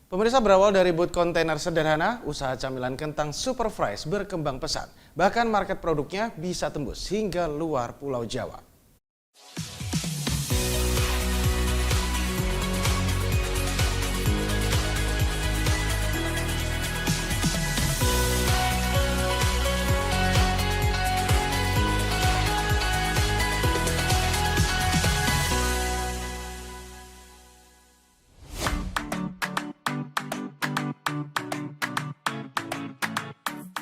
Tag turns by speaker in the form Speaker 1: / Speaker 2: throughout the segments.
Speaker 1: Pemirsa, berawal dari booth kontainer sederhana, usaha camilan kentang Super Fries berkembang pesat. Bahkan market produknya bisa tembus hingga luar Pulau Jawa.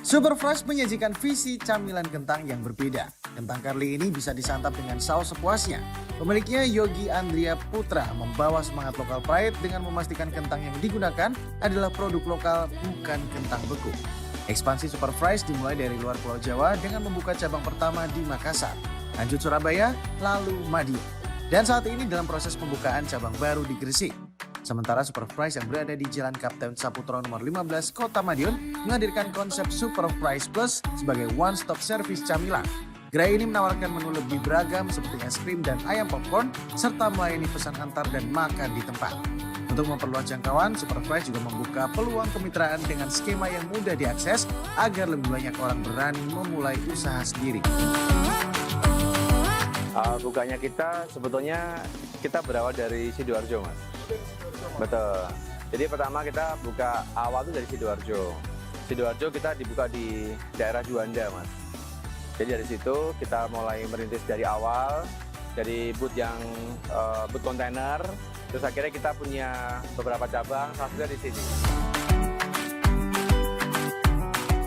Speaker 2: Super Fries menyajikan visi camilan kentang yang berbeda. Kentang curly ini bisa disantap dengan saus sepuasnya. Pemiliknya Yogi Andria Putra membawa semangat lokal pride dengan memastikan kentang yang digunakan adalah produk lokal, bukan kentang beku. Ekspansi Super Fries dimulai dari luar Pulau Jawa dengan membuka cabang pertama di Makassar, lanjut Surabaya, lalu Madiun. Dan saat ini dalam proses pembukaan cabang baru di Gresik. Sementara Super Fries yang berada di Jalan Kapten Saputro nomor 15 Kota Madiun menghadirkan konsep Super Fries Plus sebagai one-stop service camilan. Gerai ini menawarkan menu lebih beragam seperti es krim dan ayam popcorn serta melayani pesan antar dan makan di tempat. Untuk memperluas jangkauan, Super Fries juga membuka peluang kemitraan dengan skema yang mudah diakses agar lebih banyak orang berani memulai usaha sendiri.
Speaker 3: Bukanya kita sebetulnya kita berawal dari Sidoarjo, Mas. Betul. Jadi pertama kita buka awal itu dari Sidoarjo. Sidoarjo kita dibuka di daerah Juanda, Mas. Jadi dari situ kita mulai merintis dari awal, dari booth yang booth kontainer. Terus akhirnya kita punya beberapa cabang, salah satunya di sini.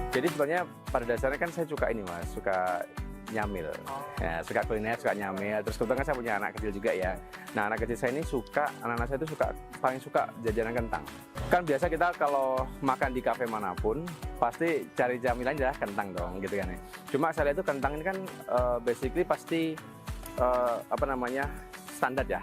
Speaker 3: Jadi sebenarnya pada dasarnya kan saya suka ini, Mas, suka nyamil, ya, suka kuliner, suka nyamil. Terus kebetulan saya punya anak kecil juga ya. Nah, anak kecil saya ini anak-anak saya itu paling suka jajanan kentang. Kan biasa kita kalau makan di kafe manapun pasti cari camilan adalah kentang dong, gitu kan ya. Cuma saya lihat itu kentang ini kan basically pasti standar ya,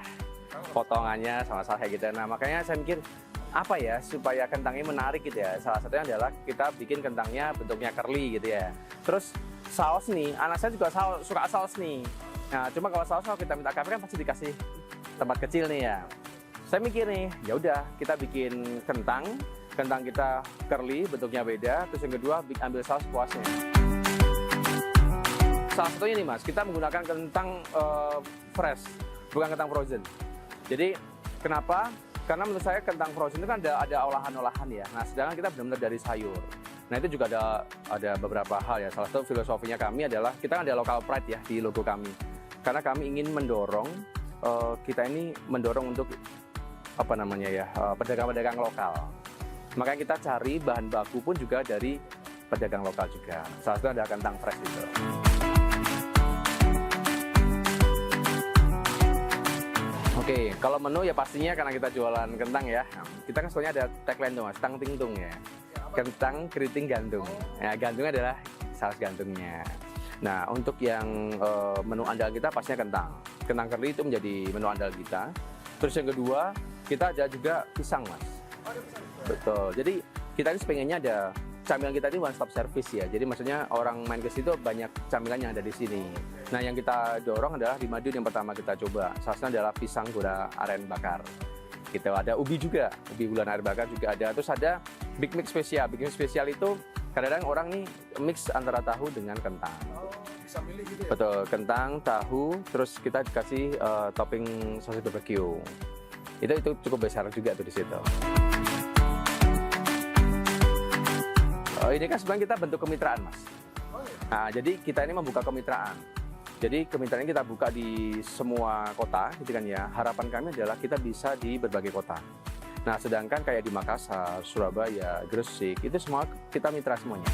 Speaker 3: potongannya sama-sama kayak gitu. Nah, makanya saya mikir apa ya supaya kentangnya menarik gitu ya. Salah satunya adalah kita bikin kentangnya bentuknya curly gitu ya. Terus saus nih, anak saya juga suka saus nih. Nah, cuma kalau saus kita minta kafe kan pasti dikasih tempat kecil nih ya. Saya mikir nih, ya udah kita bikin kentang kita curly, bentuknya beda. Terus yang kedua, ambil saus puasnya. Salah satunya nih, Mas, kita menggunakan kentang fresh, bukan kentang frozen. Jadi kenapa? Karena menurut saya kentang frozen itu kan ada olahan-olahan ya. Nah, sedangkan kita benar-benar dari sayur. Nah, itu juga ada beberapa hal ya. Salah satu filosofinya kami adalah kita kan ada local pride ya di logo kami. Karena kami ingin mendorong untuk pedagang-pedagang lokal. Makanya kita cari bahan baku pun juga dari pedagang lokal juga. Salah satu ada kentang fresh itu. Oke, kalau menu ya pastinya karena kita jualan kentang ya. Kita kan sebenarnya ada tagline tuh, Mas, tang ting tung ya. Kentang keriting gantung. Ya, gantungnya adalah saus gantungnya. Nah, untuk yang menu andalan kita pastinya kentang. Kentang curly itu menjadi menu andalan kita. Terus yang kedua, kita ada juga pisang, Mas. Betul. Jadi kita ini pengennya ada camilan kita ini one stop service ya. Jadi maksudnya orang main ke situ banyak camilan yang ada di sini. Nah, yang kita dorong adalah di Madiun yang pertama kita coba. Salah satunya adalah pisang gula aren bakar. Gitu, ada ubi juga, ubi gula aren bakar juga ada. Terus ada Big Mix spesial. Big Mix spesial itu kadang-kadang orang nih mix antara tahu dengan kentang.
Speaker 2: Oh, bisa milih gitu ya?
Speaker 3: Betul, kentang, tahu, terus kita dikasih topping saus barbecue. Itu cukup besar juga tuh di situ. Ini kan sebenarnya kita bentuk kemitraan, Mas. Nah, jadi kita ini membuka kemitraan. Jadi kemitraan ini kita buka di semua kota, gitu kan ya. Harapan kami adalah kita bisa di berbagai kota. Nah, sedangkan kayak di Makassar, Surabaya, Gresik, itu semua kita mitra semuanya.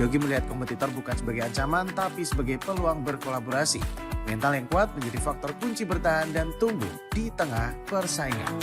Speaker 2: Yogi melihat kompetitor bukan sebagai ancaman, tapi sebagai peluang berkolaborasi. Mental yang kuat menjadi faktor kunci bertahan dan tumbuh di tengah persaingan.